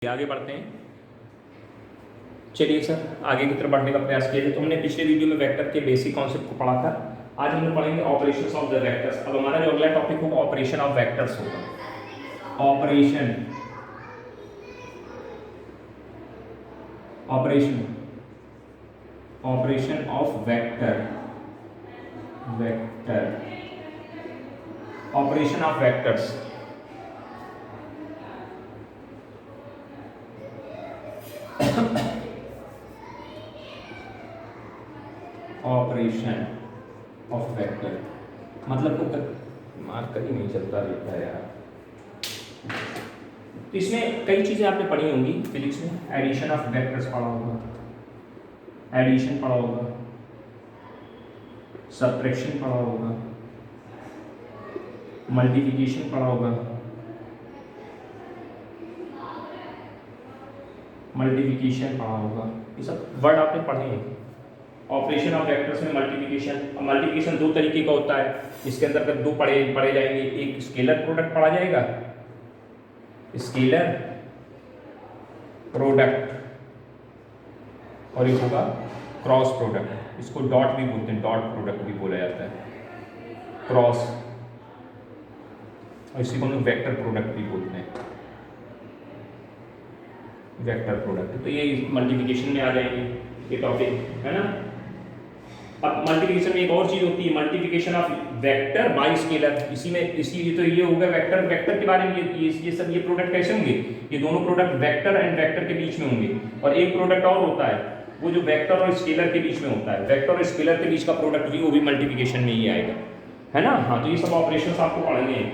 आगे बढ़ते हैं। चलिए सर, आगे की तरफ बढ़ने का प्रयास किया जाए। तो हमने पिछले वीडियो में वेक्टर के बेसिक कॉन्सेप्ट को पढ़ा था। आज हम लोग पढ़ेंगे ऑपरेशंस ऑफ द वेक्टर्स। अब हमारा जो अगला टॉपिक होगा ऑपरेशन ऑफ वेक्टर्स होगा। Operation operation operation of vector vector operation of vectors. Operation of vector मतलब को मार्कर ही नहीं चलता रहता है यार। तो इसमें कई चीजें आपने पढ़ी होंगी फिजिक्स में। एडिशन ऑफ वेक्टर्स पढ़ा होगा, एडिशन पढ़ा होगा, सब्ट्रैक्शन पढ़ा होगा, मल्टीप्लिकेशन पढ़ा होगा, मल्टीप्लिकेशन पढ़ा होगा। ये सब वर्ड आपने पढ़े हैं। ऑपरेशन ऑफ वेक्टर्स में मल्टीप्लिकेशन दो तरीके का होता है। इसके अंदर दो पढ़े जाएंगे। एक स्केलर प्रोडक्ट पढ़ा जाएगा, स्केलर प्रोडक्ट, और एक होगा क्रॉस प्रोडक्ट। इसको डॉट भी बोलते हैं, डॉट प्रोडक्ट भी बोला जाता है, क्रॉस। और इसी को हम लोग वेक्टर प्रोडक्ट भी बोलते हैं, वेक्टर प्रोडक्ट। तो ये मल्टीप्लिकेशन में आ जाएंगे ये टॉपिक, है ना। अब मल्टीप्लिकेशन में एक और चीज होती है, multiplication of vector by scalar. इसी में तो ये हो गया वेक्टर। वेक्टर के बारे में ये सब ये प्रोडक्ट कैसे होंगे? ये दोनों प्रोडक्ट वेक्टर एंड वेक्टर के बीच में होंगे। और एक प्रोडक्ट और होता है वो जो वेक्टर और स्केलर के बीच में होता है। वेक्टर और स्केलर के बीच का प्रोडक्ट भी वो भी मल्टीप्लिकेशन में ही आएगा, है ना। हाँ, तो ये सब ऑपरेशंस आपको पढ़ने हैं।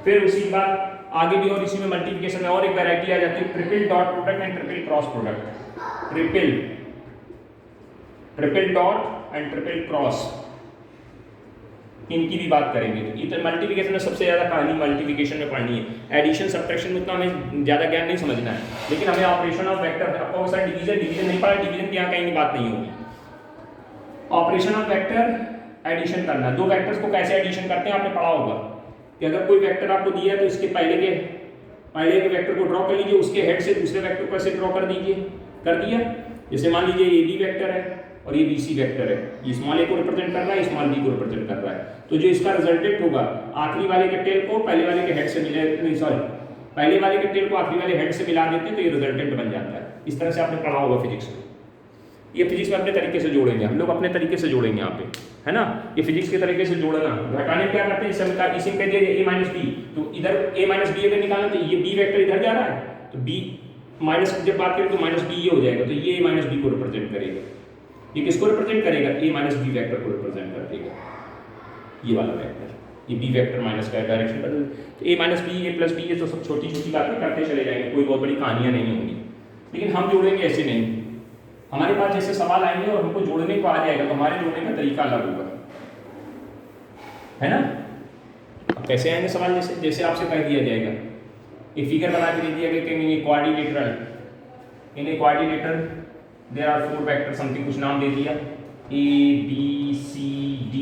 फिर उसी के बाद आगे भी और इसी में मल्टीप्लिकेशन में और एक वैरायटी आ जाती है, triple dot product and triple cross product. Triple dot and triple cross, इनकी भी बात करेंगे। तो मल्टीप्लिकेशन में सबसे ज्यादा कहानी मल्टीप्लिकेशन में पढ़नी है। एडिशन सब्ट्रैक्शन में उतना हमें ज्यादा ज्ञान नहीं समझना है, लेकिन हमें ऑपरेशन ऑफ वेक्टर, आपको सर डिवीजन नहीं पढ़ा, डिवीजन की यहाँ कहीं बात नहीं होगी। ऑपरेशन ऑफ वेक्टर एडिशन करना। दो वेक्टर्स को कैसे एडिशन करते हैं आपने पढ़ा होगा कि अगर कोई वेक्टर आपको दिया है तो इसके पहले के वेक्टर को ड्रॉ कर लीजिए, उसके हेड से दूसरे वेक्टर को ऐसे ड्रॉ कर दीजिए। कर दिया? जैसे मान लीजिए ये बी वेक्टर है और ये BC वेक्टर है। ये स्मॉल ए को रिप्रेजेंट कर रहा है, स्मॉल बी को रिप्रेजेंट कर रहा है। तो जो इसका रिजल्टेंट होगा, आखिरी वाले के टेल को पहले वाले के हेड से पहले वाले के टेल को आखिरी वाले हेड से मिला देते हैं, तो ये रिजल्टेंट बन जाता है। इस तरह से आपने पढ़ा होगा फिजिक्स में। ये फिजिक्स में अपने तरीके से जोड़ेंगे हम लोग, अपने तरीके से जोड़ेंगे यहाँ पे, है ना। ये फिजिक्स के तरीके से जोड़ना। घटाने क्या करते हैं, इसी में कह दिया a माइनस बी, तो इधर a माइनस बी अगर निकालना तो ये b वेक्टर इधर जा रहा है, तो b माइनस जब बात करें तो माइनस बी ये हो जाएगा, तो ये a माइनस बी को रिप्रेजेंट करेगा। ये किसको रिप्रेजेंट करेगा? a माइनस बी वेक्टर को रिप्रेजेंट कर देगा, ये वाला वेक्टर। ये b वेक्टर माइनस का डायरेक्शन बदल, तो a minus B, a plus B, ये तो सब छोटी छोटी बातें करते चले जाएंगे, कोई बहुत बड़ी कहानियां नहीं होंगी। लेकिन हम जोड़ेंगे ऐसे नहीं। हमारे पास जैसे सवाल आएंगे और हमको जोड़ने को आ जाएगा, तो हमारे जोड़ने का तरीका अलग होगा, है ना। अब कैसे आएंगे सवाल? जैसे आपसे कह दिया जाएगा, एक फिगर बना के दे दिया गया कि in a quadrilateral there are 4 vector something, कुछ नाम दे दिया a b c d।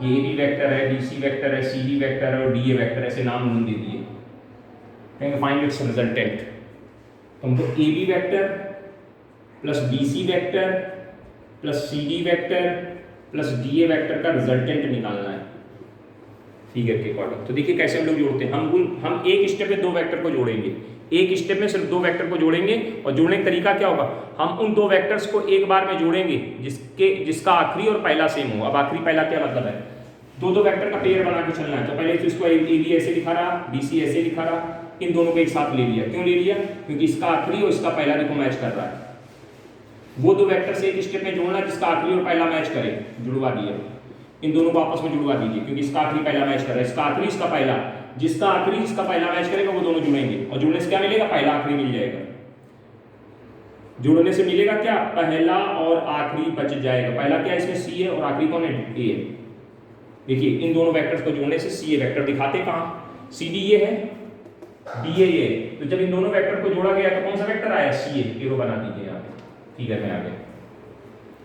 ये a b वेक्टर है, b c वेक्टर है, c d वेक्टर है और d a वेक्टर, ऐसे नाम दे दिए। कहेंगे फाइंड इट्स रिजल्टेंट। तो हमको a b vector plus B C vector plus C D vector plus D A vector का रिजल्टेंट निकालना है फिगर के अकॉर्डिंग। तो देखिए कैसे हम लोग जोड़ते हैं। हम एक स्टेप में दो वेक्टर को जोड़ेंगे, एक स्टेप में सिर्फ दो वेक्टर को जोड़ेंगे। और जोड़ने का तरीका क्या होगा, हम उन दो वेक्टर्स को एक बार में जोड़ेंगे जिसका आखिरी और पहला सेम हो। अब आखिरी पहला क्या मतलब है, दो वेक्टर का पेयर बना के चलना है। तो पहले तो इसको ए बी ऐसे लिखा रहा, बी सी ऐसे लिखा रहा, इन दोनों को एक साथ ले लिया। क्यों ले लिया? क्योंकि इसका आखिरी और इसका पहला देखो मैच कर रहा है। वो दो वेक्टर से एक स्टेप में जोड़ना जिसका आखिरी और पहला मैच करे, जुड़वा दिया। इन दोनों को आपस में जुड़वा दीजिए, क्योंकि इसका आखिरी पहला मैच कर रहा है, इसका आखिरी इसका पहला, जिसका आखिरी जिसका पहला मैच करेगा वो दोनों जुड़ेंगे। और जुड़ने से क्या मिलेगा? पहला आखिरी मिल जाएगा। जुड़ने से मिलेगा क्या? पहला और आखिरी बच जाएगा। पहला क्या है इसमें? सी है और आखिरी कौन है? ए है। देखिए इन दोनों वेक्टर्स को जोड़ने से सी ए वेक्टर दिखाते कहाँ? सी डी ये है, डी ए ये। तो जब इन दोनों वेक्टर को जोड़ा गया तो कौन सा वेक्टर आया? सी ए। को बना दीजिए यहाँ पे फिगर में आ गया।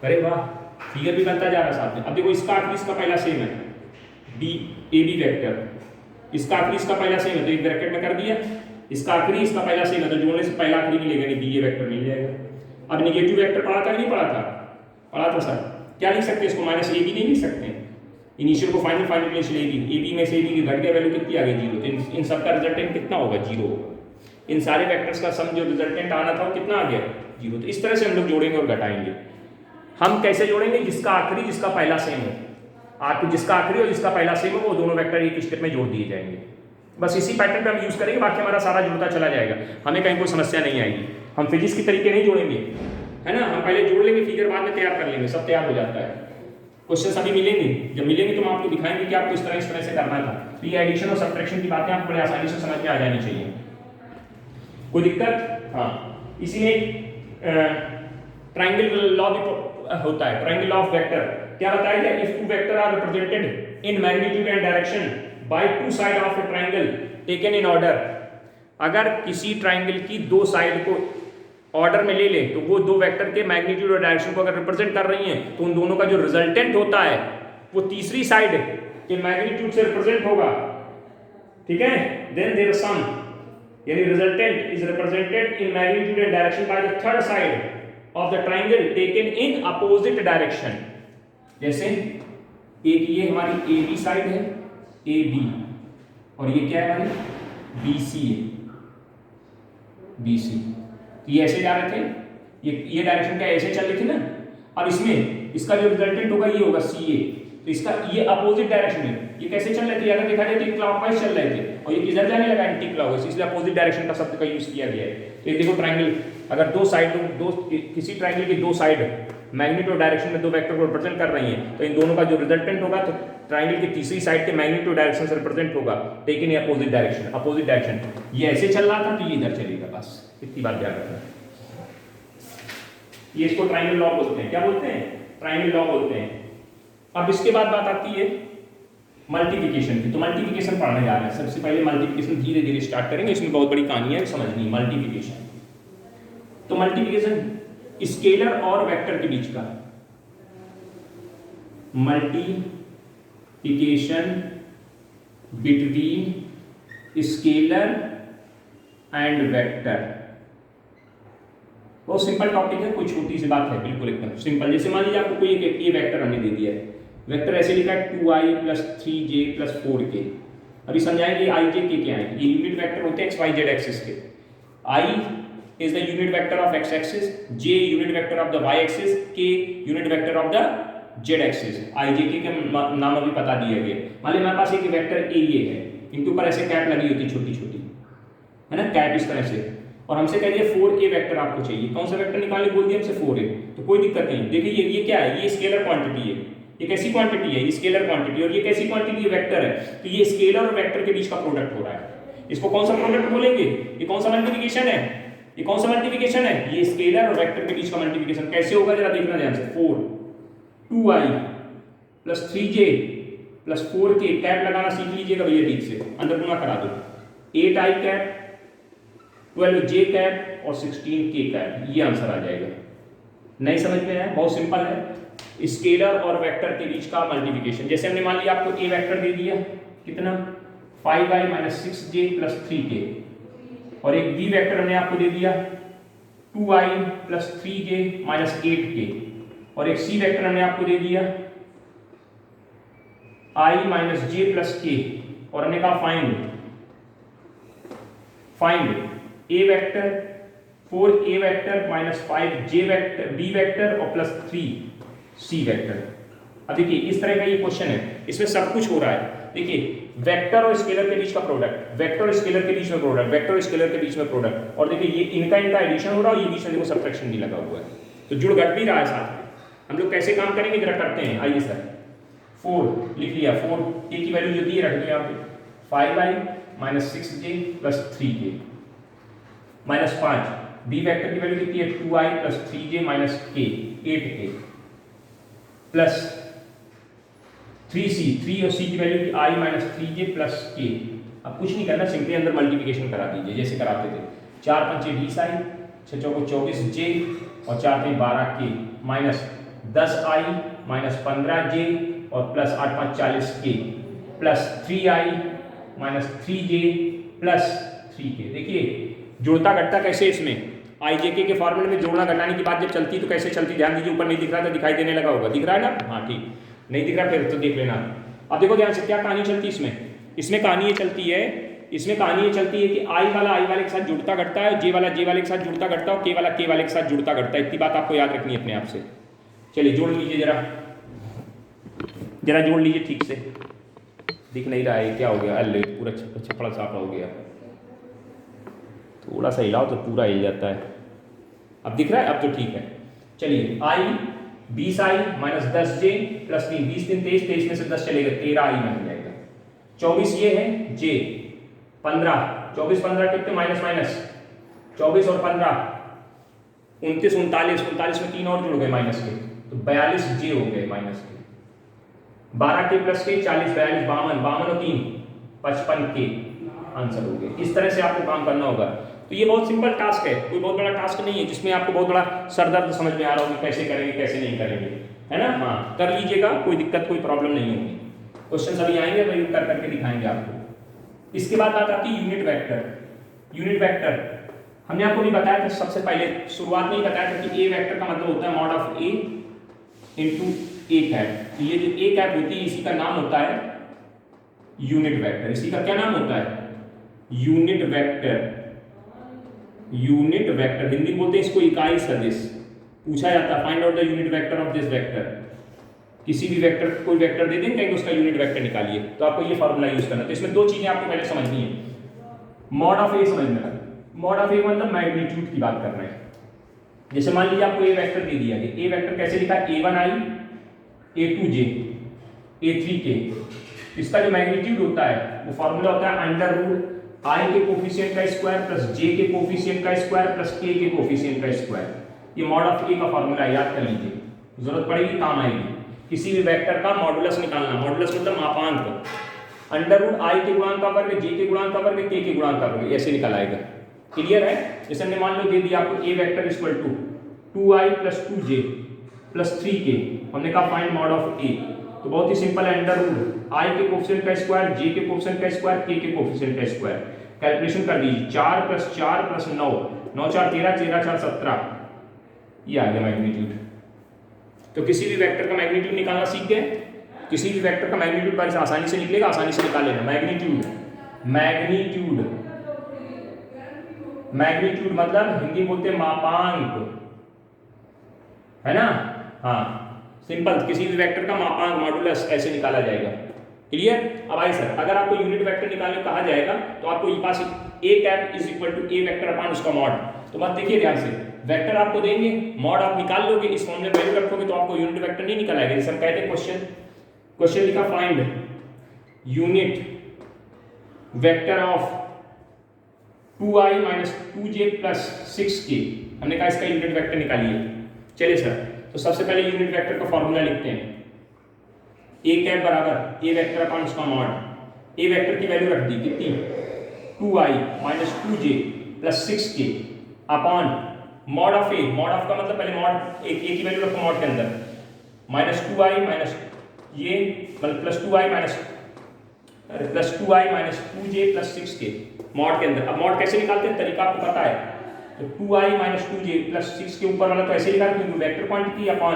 अरे वाह, फिगर भी बनता जा रहा है साथ में। अब देखो इसका आखिरी इसका पहला सेम है, डी ए बी वेक्टर, इसका आखिरी इसका पहला सेम है, तो एक ब्रैकेट में कर दिया इसका आखिरी इसका पहला सेम है, तो जोड़ने से पहला आखिरी मिलेगा नहीं, बी ए वेक्टर मिल जाएगा। अब निगेटिव वेक्टर पढ़ा था कि नहीं पढ़ा था? पढ़ा था सर। क्या लिख सकते हैं इसको? माइनस ए बी नहीं लिख सकते हैं, इनिशियल को final, final initial A B में से ए बी की घट गया वैल्यू कितनी आ गई? 0। तो इन सब का रिजल्टेंट कितना होगा? 0 होगा। इन सारे वेक्टर्स का सम जो रिजल्टेंट आना था वो कितना आ गया? 0। तो इस तरह से हम लोग जोड़ेंगे और घटाएंगे। हम कैसे जोड़ेंगे? जिसका आखिरी जिसका पहला सेम हो, आपको जिसका आखिरी और जिसका पहला सेम हो वो दोनों वेक्टर एक स्टेप में जोड़ दिए जाएंगे। बस इसी पैटर्न पे हम यूज करेंगे, बाकी हमारा सारा जुड़ता चला जाएगा, हमें कहीं कोई समस्या नहीं आएगी। हम फिजिक्स के तरीके नहीं जोड़ेंगे, है ना, हम पहले जोड़ लेंगे, फिगर बाद में तैयार कर लेंगे, सब तैयार हो जाता है। क्वेश्चन अभी मिलेंगे, जब मिलेंगे तो हम आपको दिखाएंगे कि आपको इस तरह से करना था। तो ये एडिशन और सब्ट्रैक्शन की बातें आपको बड़े आसानी से समझ में आ जानी चाहिए। कोई दिक्कत? हाँ, इसीलिए ट्रायंगल लॉ भी होता है, ट्रायंगल लॉ ऑफ वेक्टर। क्या बताया गया? If two vector are represented in magnitude and direction by two side of a triangle taken in order, अगर किसी ट्रायंगल की दो साइड को ऑर्डर में ले ले तो वो दो वेक्टर के मैग्नीट्यूड और डायरेक्शन को अगर रिप्रेजेंट कर रही हैं तो उन दोनों का जो रिजल्टेंट होता है वो तीसरी साइड के मैग्नीट्यूड से रिप्रेजेंट होगा। ठीक है, देन देयर सम यानी resultant is represented in magnitude and direction by the third side of the triangle taken in opposite direction. जैसे एक ये हमारी ए बी साइड है, ए बी, और ये क्या है हमारी बी सी है, बी सी। ये ऐसे जा रहे थे, ये डायरेक्शन क्या ऐसे चल रही थी ना। अब इसमें इसका जो रिजल्टेंट होगा ये होगा सी ए, तो इसका ये अपोजिट डायरेक्शन है। ये कैसे चल रहे थे? अगर देखा जाए तो क्लॉकवाइज चल रहे थे और ये किधर जाने लगा? एंटी क्लॉकवाइज, इसलिए अपोजिट डायरेक्शन का शब्द का यूज किया गया है। तो ये देखो ट्रायंगल, अगर दो साइड किसी ट्रायंगल की दो साइड मैग्नीट्यूड और डायरेक्शन में दो वेक्टर को रिप्रेजेंट कर रही हैं तो इन दोनों का जो रिजल्टेंट होगा तो ट्रायंगल की तीसरी साइड के मैग्नीट्यूड डायरेक्शन से रिप्रेजेंट होगा, लेकिन ये अपोजिट डायरेक्शन ये ऐसे चल रहा था तो ये इधर चलेगा। बस इतनी बात याद रखना। ये इसको ट्रायंगल लॉ बोलते हैं। क्या बोलते हैं? ट्रायंगल लॉ बोलते हैं। अब इसके बाद बात आती है मल्टीप्लिकेशन की। तो मल्टीप्लिकेशन पढ़ने जा रहे हैं। सबसे पहले मल्टीप्लिकेशन धीरे धीरे स्टार्ट करेंगे, इसमें बहुत बड़ी कहानी है समझनी। मल्टीप्लिकेशन, तो मल्टीप्लिकेशन स्केलर और वेक्टर के बीच का, multiplication between scalar and vector. बहुत सिंपल टॉपिक है, कोई छोटी सी बात है, बिल्कुल एकदम सिंपल। जैसे मान लीजिए आपको कोई एक ये वेक्टर हमने दे दिया है, वेक्टर ऐसे लिखा है 2i + 3j + 4k। अभी समझाएंगे i j k क्या है। ये यूनिट वेक्टर होते हैं x y z एक्सिस के। i is the unit vector of x axis, j unit vector of the y axis, k unit vector of the z axis। i j k के नाम अभी बता दिए गए। मान लीजिए हमारे पास एक वेक्टर a ये है, इनके ऊपर ऐसे कैप लगी होती है छोटी छोटी, है ना, कैप इस तरह से, और हमसे कह दिया 4a वेक्टर आपको चाहिए। कौन सा वेक्टर निकालने बोल दिया हमसे? 4a। तो कोई दिक्कत नहीं। देखिए ये क्या है? ये स्केलर क्वांटिटी है। ये कैसी क्वांटिटी है? ये स्केलर क्वांटिटी। और ये कैसी क्वांटिटी है? वेक्टर है। तो ये स्केलर और वेक्टर के बीच का प्रोडक्ट हो रहा है। इसको कौन सा प्रोडक्ट बोलेंगे? ये कौन सा मल्टीप्लिकेशन है? ये कौन सा मल्टीप्लिकेशन है? ये स्केलर और वेक्टर के बीच का मल्टीप्लिकेशन। कैसे होगा जरा देखना ध्यान से। 4 2i + 3j + 4k, कैप लगाना सीख लीजिएगा भैया ठीक से, अंदर गुणा करा दो। 8i कैप, 12j कैप और 16k कैप, ये आंसर आ जाएगा। नहीं समझ में आया? बहुत सिंपल है। स्केलर और वेक्टर के बीच का मल्टीप्लिकेशन। जैसे हमने मान लिया आपको ए वेक्टर दे दिया, कितना? 5i - 6j + 3k, और एक बी वेक्टर हमने आपको दे दिया 2i + 3j - 8k, और एक सी वेक्टर हमने आपको दे दिया i - j + k, और हमने कहा find a vector 4a vector - 5j vector b vector और +3c वेक्टर। अब देखिए इस तरह का ये क्वेश्चन है, इसमें सब कुछ हो रहा है। देखिए वेक्टर और स्केलर के बीच का प्रोडक्ट, वेक्टर और स्केलर के बीच में प्रोडक्ट, वेक्टर और स्केलर के बीच में प्रोडक्ट, और देखिए ये इनका एडिशन हो रहा है और ये बीच में देखो सब्ट्रैक्शन भी लगा हुआ है, तो जुड़ घट भी रहा है साथ में। हम लोग कैसे काम करेंगे जरा करते हैं। आइए सर, 4 लिख लिया, 4 a की वैल्यू जो दी है रख दो यहाँ पे, 5i - 6j + 3k -5, b vector की वैल्यू कितनी है? 2i + 3j - k 8k plus 3c, 3 और c की वैल्यू की i - 3j + k। अब कुछ नहीं करना, सिंपली अंदर मल्टीप्लिकेशन करा दीजिए जैसे कराते थे। 4 × 5 = 20i, 6 × 4 = 24j और 4 × 3 = 12k माइनस 10i - 15j और plus 8 × 5 = 40k plus 3i - 3j plus 3k। देखिए जुड़ता घटता कैसे इसमें आई जे के फॉर्मूले में जोड़ना घटाने की बात जब चलती तो कैसे चलती, ध्यान दीजिए, ऊपर नहीं दिख रहा था दिखाई देने लगा होगा, दिख रहा है ना, हाँ ठीक, नहीं दिख रहा फिर तो देख लेना। अब देखो ध्यान से क्या कहानी चलती है इसमें कहानी ये चलती है, इसमें कहानी ये चलती है कि आई वाले के साथ जुड़ता घटता है, जे वाले के साथ जुड़ता घटता है, और के वाले के साथ जुड़ता घटता है। इतनी बात आपको याद रखनी है अपने आप से। चलिए जोड़ लीजिए जरा जोड़ लीजिए ठीक से, दिख नहीं रहा है क्या हो गया, अल्ले पूरा छपड़ा सापड़ा हो गया, थोड़ा सा हिलाओ तो पूरा हिल जाता है। अब दिख रहा है, अब तो ठीक है। चलिए आई 20i माइनस 10j प्लस 3, 20 दिन 23, 23 में से 10 चलेगा 13i बन जाएगा। 24 ये है j, 15, 24 15 कितने माइनस माइनस 24 और 15 29 39, 39 में 3 और जुड़ गए माइनस के, तो 42j हो गए माइनस के, 12 के प्लस के 40 42 52, 52 और 3 55 के आंसर हो गए। इस तरह से आपको काम करना होगा। तो ये बहुत सिंपल टास्क है, कोई बहुत बड़ा टास्क नहीं है जिसमें आपको बहुत बड़ा सरदर्द समझ में आ रहा हो कि कैसे करेंगे कैसे नहीं करेंगे, है ना। हाँ कर लीजिएगा, कोई दिक्कत कोई प्रॉब्लम नहीं होगी। क्वेश्चन अभी आएंगे, वही कर करके दिखाएंगे आपको। इसके बाद बात आती है यूनिट वेक्टर। यूनिट वेक्टर हमने आपको भी बताया था, सबसे पहले शुरुआत में ही बताया था कि ए वेक्टर का मतलब होता है mod of A into A cap. ये जो ए कैप होती है इसी का नाम होता है यूनिट वेक्टर। इसी का क्या नाम होता है, unit vector. Unit vector Hindi में बोलते हैं इसको इकाई सदिश। पूछा जाता है find out the unit vector of this vector. किसी भी वेक्टर कोई वेक्टर दे दें कहेंगे उसका यूनिट वेक्टर निकालिए, तो आपको ये फॉर्मूला यूज करना है। तो इसमें दो चीजें आपको पहले समझनी है। मॉड ऑफ ए समझना, मॉड ऑफ ए मतलब मैग्नीट्यूड की बात करना है। जैसे मान लीजिए आपको ए वेक्टर दे दिया गया, ए वेक्टर कैसे लिखा है, a1i a2j a3k। इसका जो मैग्नीट्यूड होता है वो फॉर्मूला होता है अंडर रूट i के कोफिशिएंट का स्क्वायर प्लस j के कोफिशिएंट का स्क्वायर प्लस k के कोफिशिएंट का स्क्वायर। ये मॉड ऑफ ए का फॉर्मूला याद कर लीजिए, जरूरत पड़ेगी काम आएगी। किसी भी वेक्टर का मॉडुलस निकालना, मॉडुलस मतलब मापांक, अंडर रूट i के गुणांक का वर्ग, j के गुणांक का वर्ग, k के गुणांक का वर्ग, ऐसे निकल आएगा। क्लियर है। जैसे हमने मान लो दे दिया आपको a vector equal to 2i plus 2j plus 3k, हमने कहा फाइंड मॉड ऑफ a। तो बहुत ही सिंपल है, अंडर रूट i के कोफिशिएंट का स्क्वायर, j के कोफिशिएंट का स्क्वायर, k के कोफिशिएंट का स्क्वायर। कैलकुलेशन कर दीजिए, 4 प्लस 4 प्लस 9, 9 4 13, 13 4 17, ये आ गया मैग्नीट्यूड। तो किसी भी वेक्टर का मैग्नीट्यूड निकालना सीख गए। किसी भी वेक्टर का मैग्नीट्यूड बार आसानी से निकलेगा, आसानी से निकाल लेना। मैग्नीट्यूड, मैग्नीट्यूड, मैग्नीट्यूड मतलब हिंदी बोलते हैं मापांक, है ना। हाँ सिंपल, किसी भी वेक्टर का मापांक मॉडुलस ऐसे निकाला जाएगा। क्लियर। अब आइए सर, अगर आपको यूनिट वेक्टर निकालने कहा जाएगा तो आपको ये पास a cap is equal to a vector upon उसका मॉड। तो बस देखिए ध्यान से, वेक्टर आपको देंगे, मॉड आप निकाल लोगे, इस फॉर्म में वैल्यू रखोगे तो आपको यूनिट वेक्टर नहीं निकल आएगा। जैसे हम कहते हैं क्वेश्चन लिखा find unit vector of 2i minus 2j plus 6k, हमने कहा इसका यूनिट वेक्टर निकालिए। चलिए सर, तो सबसे पहले यूनिट वेक्टर का फॉर्मूला लिखते हैं, ए कैप बराबर ए वेक्टर अपॉन उसका मॉड। ए वेक्टर की वैल्यू रख दी कितनी, 2i minus 2j plus 6k upon mod of A. Mod of का मतलब पहले मॉड ए की वैल्यू रखो मॉड के अंदर, माइनस 2i माइनस ये मतलब plus 2i minus 2j plus 6k mod के अंदर। अब मॉड कैसे निकालते हैं, तरीका आपको पता है। तो 2i माइनस 2j प्लस 6 के ऊपर वाला तो ऐसे लिखा क्योंकि vector quantity upon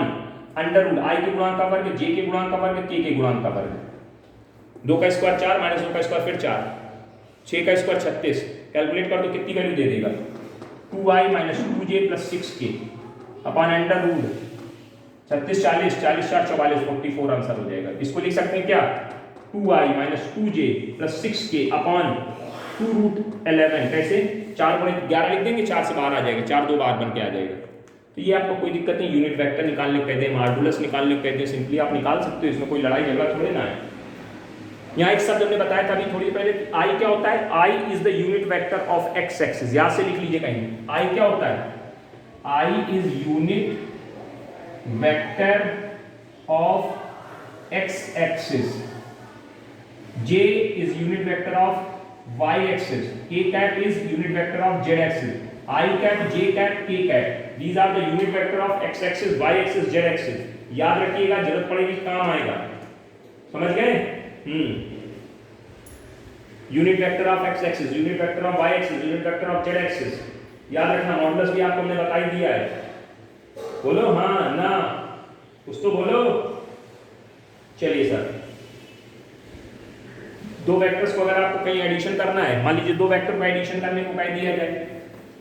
under root i के गुणांक का वर्ग, j के गुणांक का वर्ग, k के गुणांक का वर्ग। 2 का स्क्वायर 4 माइनस 2 का स्क्वायर फिर 4, 6 का स्क्वायर 36। कैलकुलेट कर दो कितनी वैल्यू दे देगा, 2i minus 2j plus 6k upon under root 36 40 40 4 44 44 answer हो जाएगा। इसको लिख सकते हैं क्या, 2i minus 2j plus 6k upon 2 root 11। कैसे, 4 गुणे 11 लिख देंगे, 4 से बाहर आ जाएगा, 4 2 बाहर बन के आ जाएगा। तो ये आपको कोई दिक्कत नहीं, यूनिट वेक्टर निकालने को कहते हैं, मॉडुलस निकालने को कहते हैं, सिंपली आप निकाल सकते हो, इसमें कोई लड़ाई झगड़ा थोड़ी ना है। यहाँ एक शब्द हमने बताया था अभी थोड़ी पहले, आई क्या होता है, i is the unit vector of x axis. याद से लिख लीजिए कहीं, आई क्या होता है, i is unit vector of x axis, j is unit vector of y axis, k cap is unit vector of z axis, I cap, j cap, k cap, these are the unit vector of x axis, y axis, z axis। याद रखिएगा, जरूरत पड़ेगी काम आएगा, समझ गए। Unit vector of x axis, unit vector of Y axis, unit vector of Z axis. याद रखना मॉडुलस भी आपको हमने बता ही दिया है। बोलो हाँ ना, कुछ तो बोलो। चलिए सर, दो वेक्टर्स को अगर आपको कहीं एडिशन करना है, मान लीजिए दो वेक्टर को एडिशन करने को कह दिया जाए,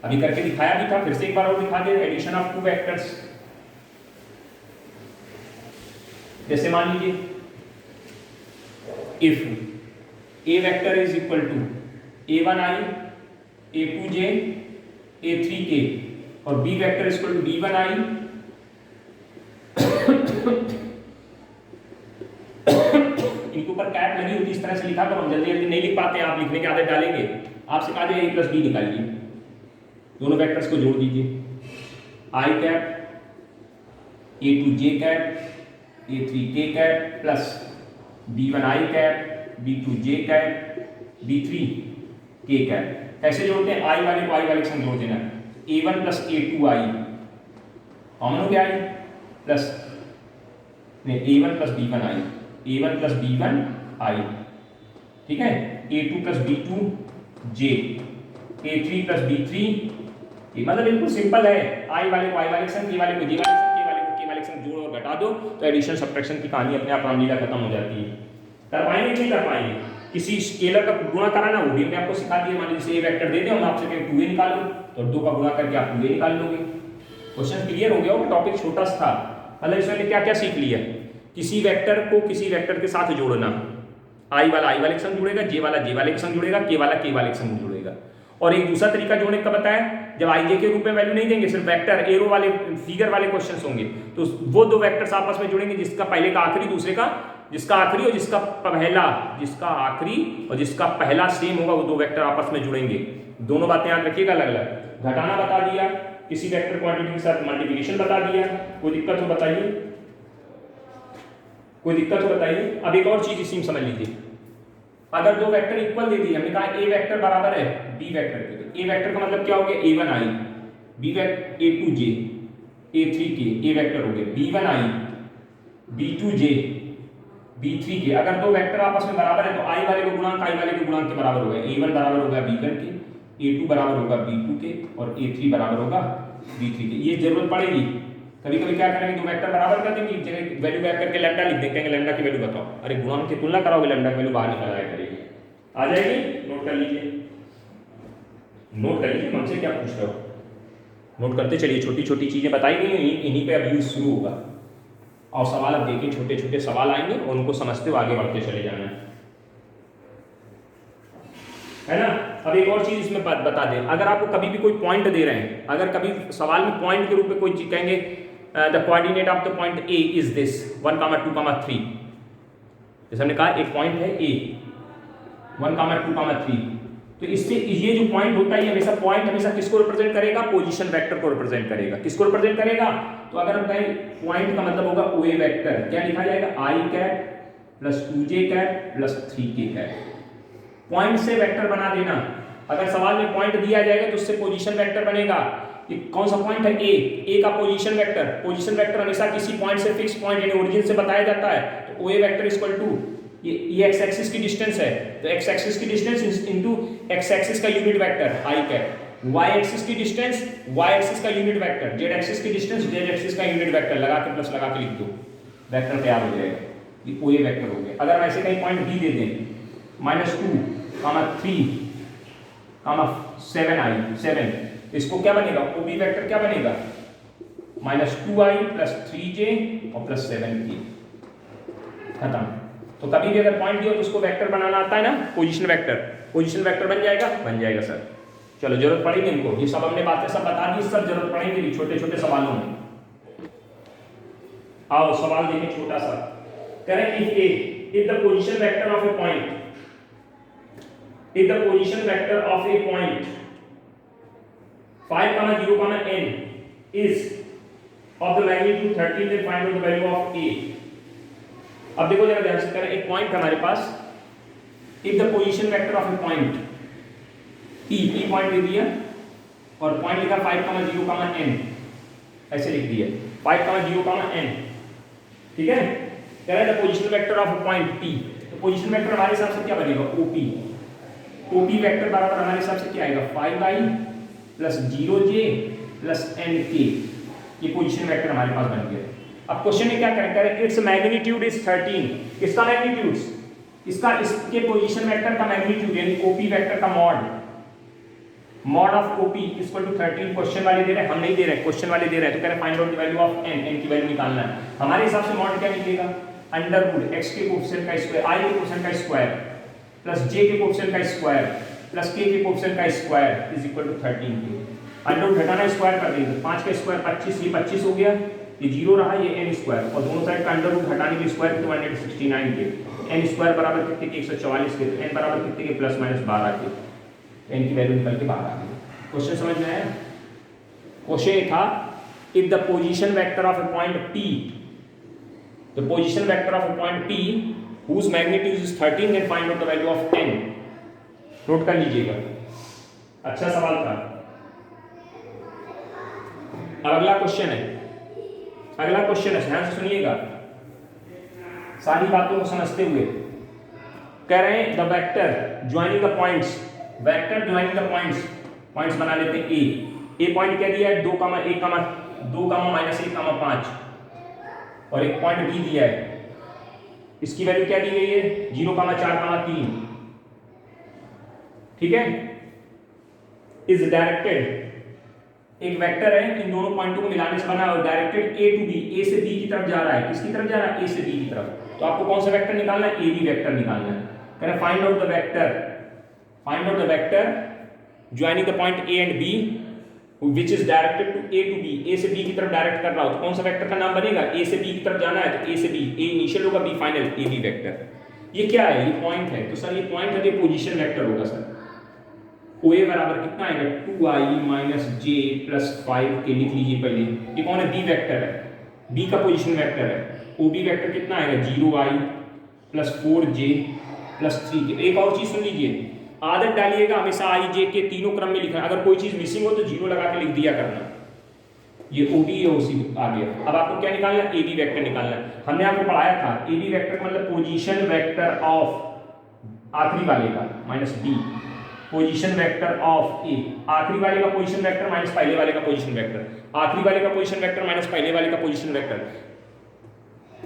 अभी करके दिखाया भी था, फिर से एक बार और दिखा दे, एडिशन ऑफ टू वेक्टर्स। जैसे मान लीजिए if A vector is equal to a1i, a2j, a3k और b vector is equal to b1i, इनके ऊपर कैप लगी होती, इस तरह से लिखा करो, हम जल्दी जल्दी नहीं लिख पाते हैं, आप लिखने की आदत डालेंगे। आपसे कहा जाए a प्लस बी निकालिए, दोनों वेक्टर्स को जोड़ दीजिए, i cap a2j cap a3k cap plus b1i cap b2j cap b3k cap. कैसे जोड़ते हैं? i वाले को i वाले के संग जोड़ देना, a1 प्लस a2i कॉमन हो गया i प्लस नहीं a1 plus b1i, a1 plus b1i, ठीक है, a2 plus b2j, a3 plus b3, मतलब बिल्कुल सिंपल है, i वाले को i वाले के संग, k वाले को j वाले के संग, k वाले को k वाले के संग जोड़ और घटा दो तो एडिशन सब्ट्रैक्शन की कहानी अपने आप रामलीला खत्म हो जाती है। कर पाएंगे नहीं कर पाएंगे? किसी स्केलर का गुणा कराना वो भी हमने आपको सिखा दिया। मान लीजिए ए वेक्टर दे दें, हम आपसे कहें 2a निकालो तो 2 का गुणा करके आप 2a निकाल लोगे। क्वेश्चन क्लियर हो गया हो? टॉपिक छोटा सा था, मतलब इसमें क्या क्या सीख लिया? किसी वेक्टर को किसी वेक्टर के साथ जोड़ना, i वाला i वाले के संग जुड़ेगा, j वाला j वाले के संग जुड़ेगा, k वाला k वाले के संग जुड़ेगा। और एक दूसरा तरीका जोड़ने का बताया, जब i j के रूप में वैल्यू नहीं देंगे, सिर्फ वेक्टर एरो वाले फिगर वाले क्वेश्चंस होंगे, तो वो दो वेक्टर्स आपस में जुड़ेंगे, जिसका पहले का आखिरी, दूसरे का जिसका आखिरी और जिसका पहला, जिसका आखिरी और जिसका पहला सेम होगा, वो दो वेक्टर आपस में जुड़ेंगे। दोनों बातें याद रखिएगा अलग अलग। घटाना बता दिया, किसी वेक्टर क्वांटिटी के साथ मल्टीप्लिकेशन बता दिया, कोई दिक्कत हो बताइए, कोई दिक्कत हो बताइए। अब एक और चीज इसी में समझ लीजिए, अगर दो वेक्टर इक्वल दे दिए, हमने कहा ए वेक्टर बराबर है बी वेक्टर के, तो ए वेक्टर का मतलब क्या हो गया? a1i, b vector a2j, a3k, ए वेक्टर हो गए b1i, b2j, b3k। अगर दो वेक्टर आपस में बराबर है तो i वाले को गुणांक i वाले के गुणांक के बराबर होगा, a1 बराबर होगा b1 के, a2 बराबर होगा b2 के और a3 बराबर होगा b3 के। ये जरूरत पड़ेगी, कभी कभी क्या करेंगे, दो वेक्टर बराबर कर देंगे, जगह वैल्यू बैक करके लैम्डा लिख देंगे, लैम्डा की वैल्यू बताओ, अरे गुणांक की तुलना कराओगे, लैम्डा की वैल्यू बाहर निकल आया करेगी, आ जाएगी। नोट कर लीजिए, नोट कर लीजिए, हमसे क्या पूछ रहे हो, नोट करते चलिए। छोटी छोटी चीजें बताई गई, इन्हीं पे अब यूज शुरू होगा। और सवाल अब देखिए, छोटे छोटे सवाल आएंगे और उनको समझते हुए आगे बढ़ते चले जाना है ना। अब एक और चीज इसमें बता दें, अगर आपको कभी भी कोई पॉइंट दे रहे हैं, अगर कभी सवाल में पॉइंट के रूप में कोई चीज कहेंगे, the coordinate of the point A is this 1, 2, 3, जैसे हमने कहा एक पॉइंट है ए 1, 2, 3, तो इससे ये जो पॉइंट होता है, हमेशा पॉइंट हमेशा किसको रिप्रेजेंट करेगा? पोजीशन वेक्टर को रिप्रेजेंट करेगा। किसको रिप्रेजेंट करेगा? तो अगर हम कहें पॉइंट का मतलब होगा ओए वेक्टर, क्या लिखा जाएगा? i cap plus 2j cap plus 3k cap. Point से वेक्टर बना देना, अगर सवाल में पॉइंट दिया जाएगा तो उससे पोजीशन वेक्टर बनेगा। ये कौन सा पॉइंट है? ए का पोजीशन वेक्टर। पोजीशन वेक्टर हमेशा किसी पॉइंट से, फिक्स पॉइंट यानी ओरिजिन से बताया जाता है, तो ओए वेक्टर इक्वल टू ये एक्स एक्सिस की डिस्टेंस है, तो एक्स एक्सिस की डिस्टेंस इनटू एक्स एक्सिस का unit vector i cap, Y axis की डिस्टेंस वाई एक्सिस का यूनिट वेक्टर, जेड एक्सिस की डिस्टेंस जेड एक्सिस का यूनिट वेक्टर, लगा के प्लस लगा के लिख दो, वेक्टर तैयार हो जाएगा। ये ओए वेक्टर हो गया। अगर हम ऐसे कहीं पॉइंट बी दे दें, -2, 3, 7, इसको क्या बनेगा? ओबी वेक्टर क्या बनेगा? -2i प्लस 3j और प्लस 7k, खत्म। तो कभी भी अगर पॉइंट दिया तो उसको वेक्टर बनाना आता है ना, पोजीशन वेक्टर। पोजीशन वेक्टर बन जाएगा? बन जाएगा सर। चलो, जरूरत पड़ेगी इनको, ये सब हमने बातें सब बता दी, सब जरूरत पड़ेगी छोटे छोटे सवालों में। आओ सवाल देखिए छोटा सा, करें if the position vector of A point, if the position vector of a point 5, 0, n is of the magnitude 13, then find out the value of a। अब देखो जरा ध्यान से करें, एक पॉइंट हमारे पास, if the position vector of a point e point दे दिया और पॉइंट लिखा 5, 0, n, ऐसे लिख दिया 5, 0, n, ठीक है। कह रहे हैं the position vector of a point p, तो पोजीशन वेक्टर हमारे हिसाब से क्या बनेगा? op। ओपी वेक्टर बराबर हमारे हिसाब से क्या आएगा 5i plus 0j plus nk, ये पोजीशन वेक्टर हमारे पास बन गया। अब क्वेश्चन में क्या करें, इट्स मैग्नीट्यूड इज 13, किसका मैग्नीट्यूड, इसका इसके पोजीशन वेक्टर का मैग्नीट्यूड यानी ओपी वेक्टर का mod of OP equal to 13। Question वाले दे रहे हैं, हम नहीं दे रहे, क्वेश्चन वाले दे रहे हैं, तो कह रहे हैं find out the value of n, n की वैल्यू निकालना है। हमारे हिसाब से मॉड क्या निकलेगा, अंडर रूट x के कोएफिशिएंट का स्क्वायर, i के कोएफिशिएंट का स्क्वायर प्लस j के कोएफिशिएंट का स्क्वायर प्लस k के कोएफिशिएंट का स्क्वायर इज इक्वल टू 13 के। अंडर रूट घटाना स्क्वायर कर देंगे, 5 का स्क्वायर 25, ये 25 हो गया, ये 0 रहा, ये n स्क्वायर, और दोनों साइड का अंडर रूट घटाने के स्क्वायर 269 के, n स्क्वायर बराबर कितने के 144 के, n बराबर कितने के प्लस माइनस 12 के, n की वैल्यू निकल के बाहर आ गई। क्वेश्चन समझ में आया। क्वेश्चन था if the position vector of A point p, the position vector of A point p whose magnitude is 13 then find out the value of n। Note कर लीजिएगा, अच्छा सवाल था। अब अगला क्वेश्चन है, अगला क्वेश्चन है, ध्यान से सुनिएगा सारी बातों को समझते हुए। कह रहे हैं the vector joining the points, vector joining the points, points बना लेते हैं ए पॉइंट क्या दिया है 2, 1, 5 और एक पॉइंट बी दिया है, इसकी वैल्यू क्या दी गई है 0, 4, 3, ठीक है। इज डायरेक्टेड, एक वेक्टर है, इन दोनों पॉइंटों को मिलाने से बना और डायरेक्टेड ए टू बी, ए से बी की तरफ जा रहा है, किसकी तरफ जा रहा है, ए से बी की तरफ। तो आपको कौन सा वेक्टर निकालना है, ए बी वेक्टर निकालना है। कह रहे find out the vector, find out the vector joining the point A and B which is directed to a to b, a से b की तरफ डायरेक्ट कर रहा हो, तो कौन सा वेक्टर का नाम बनेगा, a से b की तरफ जाना है तो a से b, a इनिशियल होगा, b final, a b vector. ये क्या है, ये पॉइंट है, तो सर ये पॉइंट है, ये पोजीशन वेक्टर होगा सर। OA बराबर कितना आएगा 2i माइनस j प्लस 5 के, लिख लीजिए पहले, ये कौन है, b वेक्टर है, b का पोजीशन वेक्टर है। OB वेक्टर कितना आएगा 0i प्लस 4j प्लस 3 के। एक और चीज सुन लीजिए, आदत डालिएगा हमेशा आई जे के तीनों क्रम में लिखना, अगर कोई चीज मिसिंग हो तो 0 लगा के लिख दिया करना। ये OB है, उसी आ गया। अब आपको क्या निकालना है, AB वेक्टर निकालना है। हमने आपको पढ़ाया था AB वेक्टर का मतलब पोजीशन वेक्टर ऑफ आखिरी वाले का minus B, position vector of A, आखिरी वाले का पोजीशन वेक्टर माइनस पहले वाले का पोजीशन वेक्टर, आखिरी वाले का पोजीशन वेक्टर माइनस पहले वाले का position vector,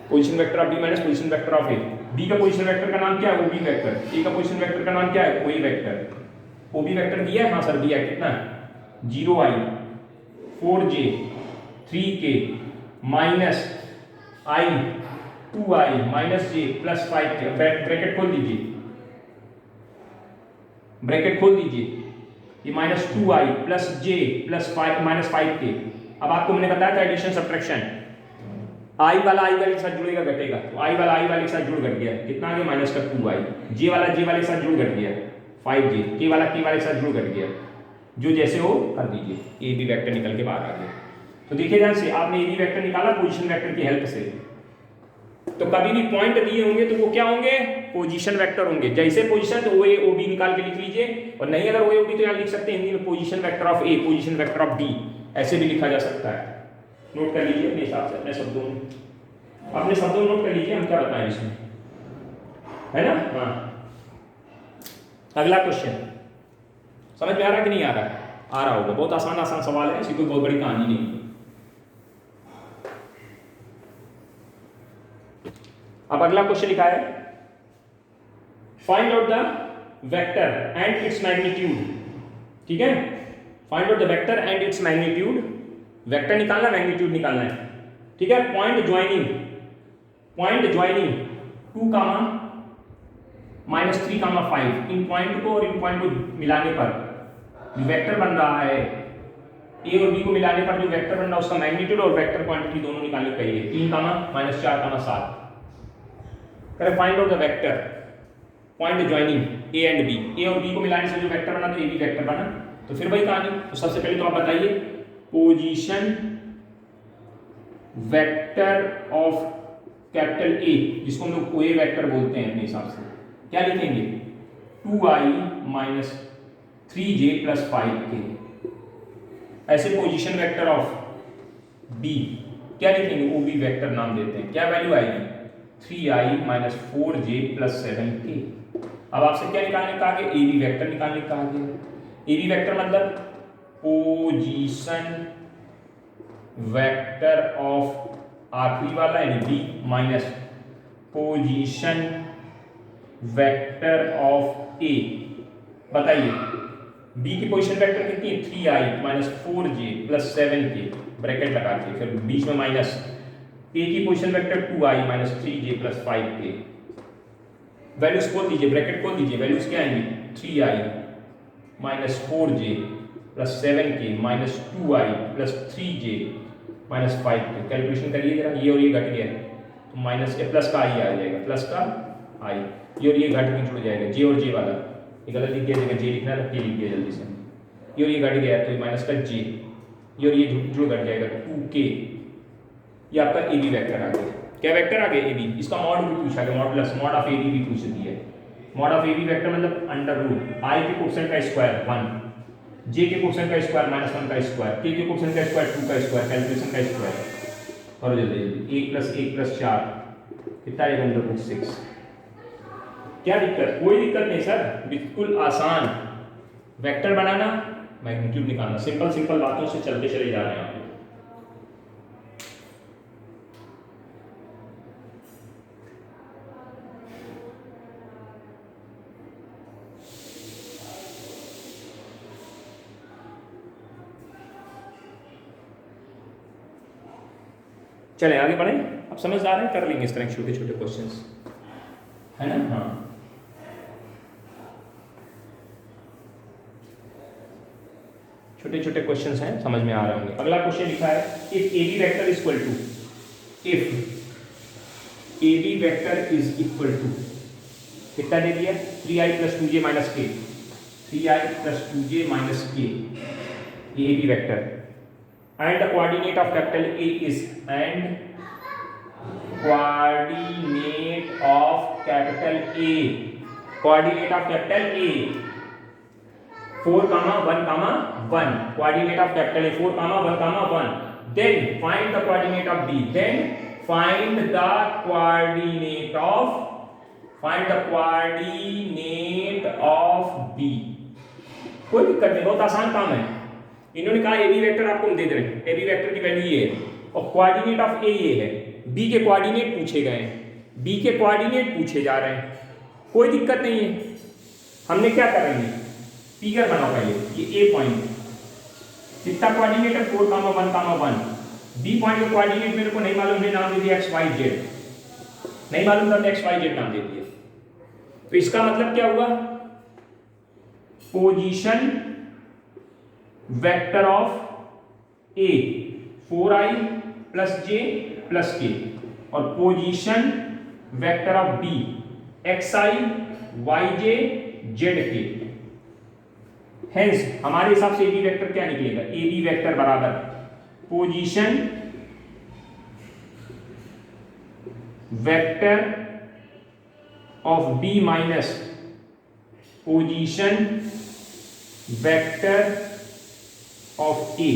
position vector of B minus position vector of A। B का पोजीशन वेक्टर का नाम क्या है, OB वेक्टर। A का पोजीशन वेक्टर का नाम क्या है, OA वेक्टर। OB वेक्टर दिया है, हाँ सर दिया है, कितना 0i 4j 3k minus i 2i minus j plus 5k। Bracket खोल दीजिए, ब्रैकेट खोल दीजिए, ये minus 2i plus j plus 5 minus 5k। अब आपको मैंने बताया था एडिशन सब्ट्रैक्शन, आई वाला आई वाले के साथ जुड़ेगा घटेगा, तो आई वाला आई वाले के साथ जुड़ घट गया, कितना आ गया माइनस का 2i, जे वाला जे वाले के साथ जुड़ घट गया 5j, के वाला के वाले के साथ जुड़ घट गया, जो जैसे हो कर दीजिए, ए बी वेक्टर निकल के बाहर आ गया। तो देखिए ध्यान से, आपने ए बी वेक्टर निकाला पोजीशन वेक्टर की हेल्प से, तो कभी भी पॉइंट दिए होंगे तो वो क्या होंगे, पोजीशन वेक्टर होंगे। जैसे पोजीशन तो OA OB निकाल के लिख लीजिए, और नहीं अगर OA OB तो यहाँ लिख सकते हैं हिंदी में position vector of A, position vector of B, ऐसे भी लिखा जा सकता है। नोट कर लीजिए अपने हिसाब से, अपने शब्दों में, अपने शब्दों में नोट कर लीजिए हम क्या बताएं इसमें, है ना। हाँ, अगला क्वेश्चन समझ में आ रहा है कि नहीं आ रहा है, आ रहा होगा, बहुत आसान आसान सवाल है, इसकी कोई बहुत बड़ी कहानी नहीं। अब अगला क्वेश्चन लिखा है find out the vector and its magnitude, ठीक है, find out the vector and its magnitude, vector निकालना मैग्नीट्यूड निकालना है, ठीक है। पॉइंट ज्वाइनिंग 2 कामा माइनस 3 कामा 5, इन पॉइंट को और इन पॉइंट को मिलाने पर जो वेक्टर बन रहा है, ए और बी को मिलाने पर जो वेक्टर बन रहा है उसका मैग्नीट्यूड और वेक्टर क्वांटिटी दोनों निकालनी चाहिए, 3 कामा माइनस 4 कामा 7। करें find out the vector point joining A and B, A और बी को मिलाने से जो वेक्टर बना तो ए बी वेक्टर बना। तो फिर वही कहानी, तो सबसे पहले तो आप बताइए position vector of capital A, जिसको हम लोग OA वेक्टर बोलते हैं अपने हिसाब से, क्या लिखेंगे 2i minus 3j plus 5k। ऐसे पोजीशन वेक्टर ऑफ B क्या लिखेंगे, OB वेक्टर नाम देते हैं, क्या वैल्यू आएगी 3i minus 4j plus 7k। अब आपसे क्या निकालने कहा गया, ए बी वेक्टर निकालने कहा गया। ए बी वेक्टर मतलब पोजीशन वेक्टर ऑफ आखिरी वाला यानी B minus position vector of A. बताइए बी की पोजीशन वेक्टर कितनी है, 3i minus 4j plus 7k bracket लगा के, फिर बीच में माइनस ए की position vector 2i minus 3j plus 5k। Values खोल दीजिए, ब्रैकेट खोल दीजिए, वैल्यूज क्या आएंगी 3i minus 4j plus 7k minus 2i plus 3j minus 5k। Calculation करिए जरा, ये और ये घट गया तो माइनस ए प्लस का आई आ जाएगा, प्लस का आई, ये और ये घट के जुड़ जाएगा, जे और जे वाला ये गलत लिख दिया जाएगा, जे लिखना है के लिख दिया जल्दी से, ये और ये घट गया तो ये माइनस का जे, ये और ये जुड़ घट जाएगा 2k। ये आपका ए बी वेक्टर आ गया। क्या वेक्टर आ गया ए बी, इसका मॉड भी पूछा गया, modulus mod of A B भी पूछ दी है। Mod of A B vector मतलब अंडर रूट आई के कोएफिशिएंट का स्क्वायर 1, जे के कोएफिशिएंट का स्क्वायर माइनस 1 का स्क्वायर, के कोएफिशिएंट का स्क्वायर 2 का स्क्वायर, कैलकुलेशन का स्क्वायर करो जल्दी जल्दी, 1 प्लस 1 प्लस 4 कितना आएगा अंडर रूट 6। क्या दिक्कत, कोई दिक्कत नहीं सर, बिल्कुल आसान वेक्टर बनाना, मैग्नीट्यूड निकालना, सिंपल सिंपल बातों से चलते चले जा रहे हैं आप। चले आगे बढ़े, अब समझदार हैं, कर लेंगे इस तरह के छोटे छोटे क्वेश्चंस, है ना। हाँ छोटे छोटे क्वेश्चंस हैं, समझ में आ रहे होंगे। अगला क्वेश्चन लिखा है if A B vector is equal to, if A B vector is equal to कितना दे दिया 3i plus 2j minus k, 3i plus 2j minus k, ये A B vector and the coordinate of capital A is, and coordinate of capital A, coordinate of capital A 4, 1, 1, coordinate of capital A 4, 1, 1, then find the coordinate of B, then find the coordinate of B। कोई दिक्कत नहीं, बहुत आसान काम है। इन्होंने कहा ए B vector आपको हम दे दे रहे हैं, ए बी वेक्टर की वैल्यू ये है और कोऑर्डिनेट ऑफ ए ये है, बी के कोऑर्डिनेट पूछे गए हैं, बी के कोऑर्डिनेट पूछे जा रहे हैं, कोई दिक्कत नहीं है। हमने क्या करेंगे, फिगर बनाओ पहले, ये ए पॉइंट कितना कोऑर्डिनेट है 4, 1, 1, बी पॉइंट का कोऑर्डिनेट मेरे को नहीं मालूम, मैंने नाम दे दिया एक्स वाई जेड, नहीं मालूम था एक्स वाई जेड नाम दे दिया। तो इसका मतलब क्या हुआ, position vector of A 4i plus j plus k और position vector of B xi yj zk। Hence हमारे हिसाब से ए बी वेक्टर क्या निकलेगा, ए बी वेक्टर बराबर position vector of B minus position vector of A.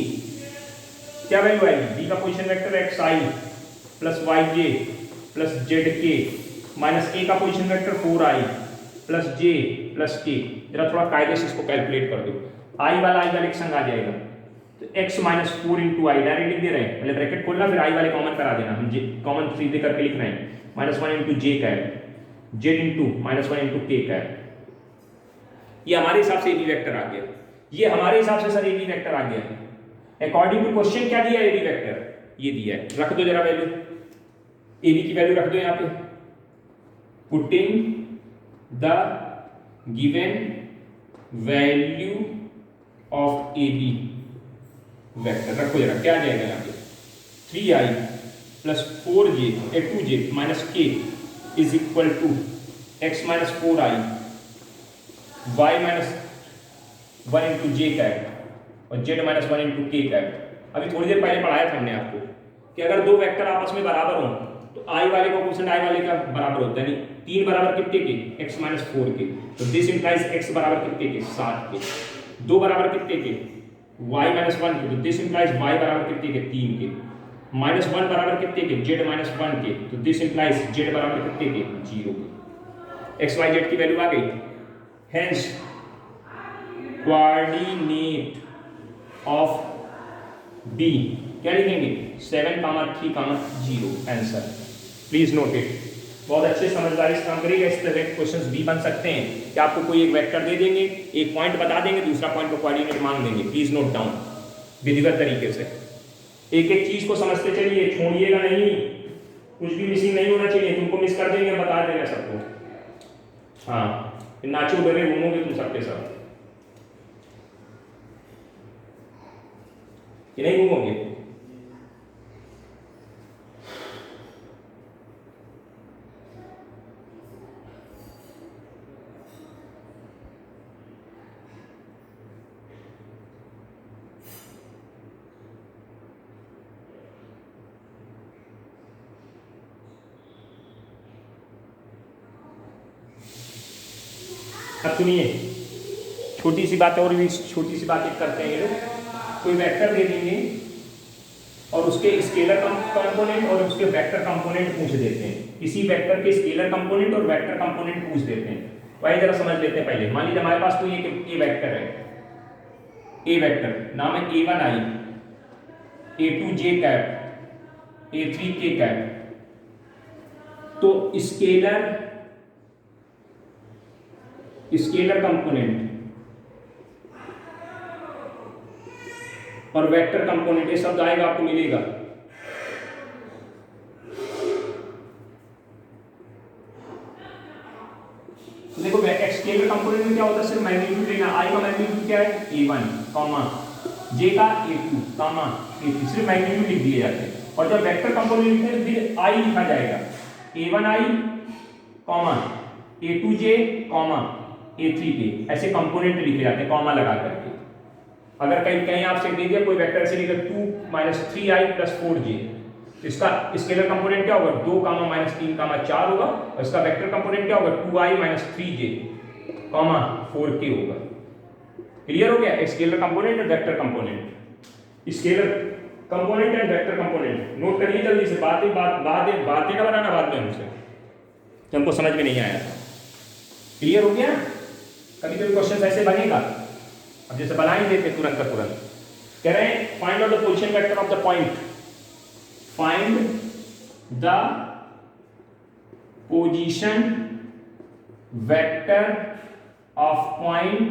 क्या value आएगी, B का position vector xi plus yj plus zk minus A का position vector 4i plus j plus k। जरा थोड़ा कायदे से इसको कैलकुलेट कर दो, i वाला के संग आ जाएगा तो x माइनस 4 इंटू आई डायरेक्ट लिख दे रहे हैं, पहले ब्रैकेट खोलना फिर i वाले कॉमन करा देना, हम कॉमन सीधे करके लिखना है, minus 1 into J cap z into minus 1 into K cap. ये हमारे हिसाब से ए बी वेक्टर आ गया, ये हमारे हिसाब से सर ए बी वेक्टर आ गया। अकॉर्डिंग टू क्वेश्चन क्या दिया ए बी वेक्टर, ये दिया है, रख दो जरा वैल्यू, ए बी की वैल्यू रख दो यहाँ पे, putting the given value of A B vector, रखो जरा क्या आ जाएगा यहाँ पे 3i plus 4j 2j minus k is equal to x minus 4i y minus 1 into J cap और z minus 1 into K cap. अभी थोड़ी देर पहले पढ़ाया था हमने आपको कि अगर दो वेक्टर आपस में बराबर हो तो i वाले का कोएफिशिएंट i वाले का बराबर होता है, यानी 3 बराबर कितने के x माइनस 4 के, तो दिस इंप्लाइज x बराबर कितने के 7 के, 2 बराबर कितने के y माइनस 1 के, तो दिस इंप्लाइज y बराबर कितने के 3 के, माइनस 1 बराबर कितने के z माइनस 1 के, तो दिस इंप्लाइज z बराबर कितने के 0 के। x y z की वैल्यू आ गई। Hence coordinate of B क्या लिखेंगे 7,3,0 आंसर। Please note it. बहुत अच्छे समझदारी से काम करिएगा। इस तरह के क्वेश्चंस भी बन सकते हैं कि आपको कोई एक वेक्टर दे देंगे, एक पॉइंट बता देंगे, दूसरा पॉइंट को कोऑर्डिनेट मांग देंगे। प्लीज नोट डाउन विधिवत तरीके से। एक एक चीज को समझते चलिए, छोड़िएगा नहीं, कुछ भी मिसिंग नहीं होना चाहिए। तुमको मिस कर देंगे, बता देगा सबको। हाँ, नाचो डरे घूमोगे तुम सबके साथ कि नहीं घूमोगे? अब सुनिए, छोटी सी बात और भी छोटी सी बात एक करते हैं ये लोग। कोई वेक्टर दे देंगे और उसके स्केलर कंपोनेंट और उसके वेक्टर कंपोनेंट पूछ देते हैं। किसी वेक्टर के स्केलर कंपोनेंट और वेक्टर कंपोनेंट पूछ देते हैं। वही जरा समझ लेते हैं पहले। मान लीजिए हमारे पास कोई एक ए वेक्टर है, ए वेक्टर नाम है A1i, A2j cap, A3k cap. तो स्केलर कंपोनेंट और वेक्टर कंपोनेंट, ये शब्द आएगा आपको मिलेगा। तो देखो स्केलर कंपोनेंट में क्या होता है, सिर्फ मैग्नीट्यूड लेना। आई का मैग्नीट्यूड क्या है A1, जे का A2, A3, सिर्फ मैग्नीट्यूड लिख दिए जाते हैं। और जब वेक्टर कंपोनेंट लिखते हैं फिर आई लिखा जाएगा, A1i, A2j, A3k, ऐसे कंपोनेंट लिखे जाते हैं कॉमा लगा करके। अगर कहीं आपसे दे दिया कोई वेक्टर से लिखा 2 - 3i + 4j, इसका स्केलर कंपोनेंट क्या होगा 2, -3, 4 होगा। और इसका वेक्टर कंपोनेंट क्या होगा 2i - 3j, 4k होगा। क्लियर हो गया? स्केलर कंपोनेंट और vector component. Scalar component and vector component note करिए जल्दी से। बातें का बनाना बाद में हमसे, हमको समझ में नहीं आया था। क्लियर हो गया? कभी कभी क्वेश्चन ऐसे बनेगा, अब जैसे बना ही देते तुरंत का तुरंत। कह रहे हैं find out the position vector of the point, find the position vector of point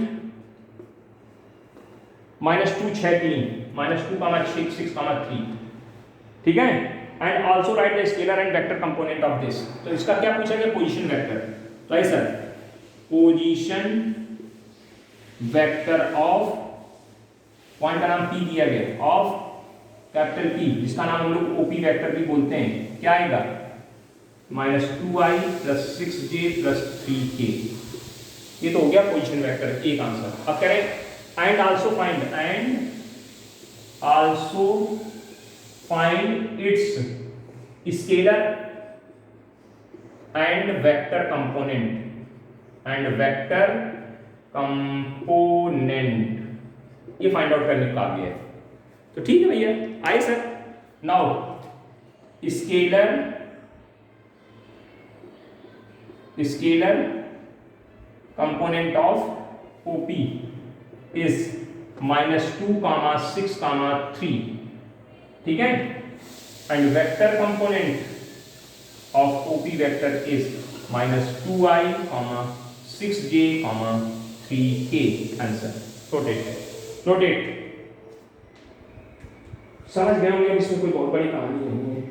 -2, 6, 3, -2, 6, 3, ठीक है। And also right the scalar and vector component of this. तो इसका क्या पूछा गया पोजीशन वेक्टर, तो ऐसा पोजीशन वेक्टर ऑफ पॉइंट का नाम P दिया गया, ऑफ कैपिटल P, जिसका नाम हम लोग OP वेक्टर भी बोलते हैं। क्या आएगा -2i + 6j + 3k। ये तो हो गया पोजीशन वेक्टर, एक आंसर। अब कह रहे हैं and also find its scalar and vector component ये फाइंड आउट करने का काबिल है। तो ठीक है भैया, आए sir. Now scalar component of OP is -2, 6, 3, ठीक है। And vector component of OP vector is -2i, 6j, 3k। Answer note it. समझ गए होंगे, इसमें कोई बहुत बड़ी कहानी नहीं है।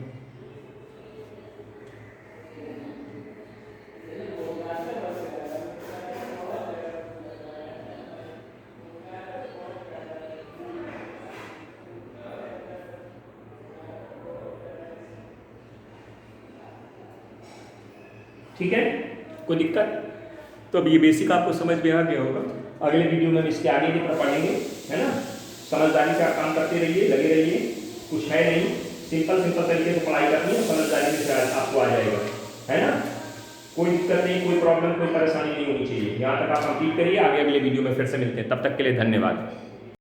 ठीक है, कोई दिक्कत? तो अब ये बेसिक आपको समझ में आ गया होगा। अगले वीडियो में इसके आगे की तरफ पढ़ेंगे, है ना। समझदारी से आप काम करते रहिए, लगे रहिए। कुछ है नहीं, सिंपल तरीके से पढ़ाई करनी है, समझदारी से आपको आ जाएगा, है ना। कोई दिक्कत नहीं, कोई प्रॉब्लम, कोई परेशानी नहीं होनी चाहिए। यहाँ तक आप कंप्लीट करिए। आगे अगले वीडियो में फिर से मिलते हैं, तब तक के लिए धन्यवाद।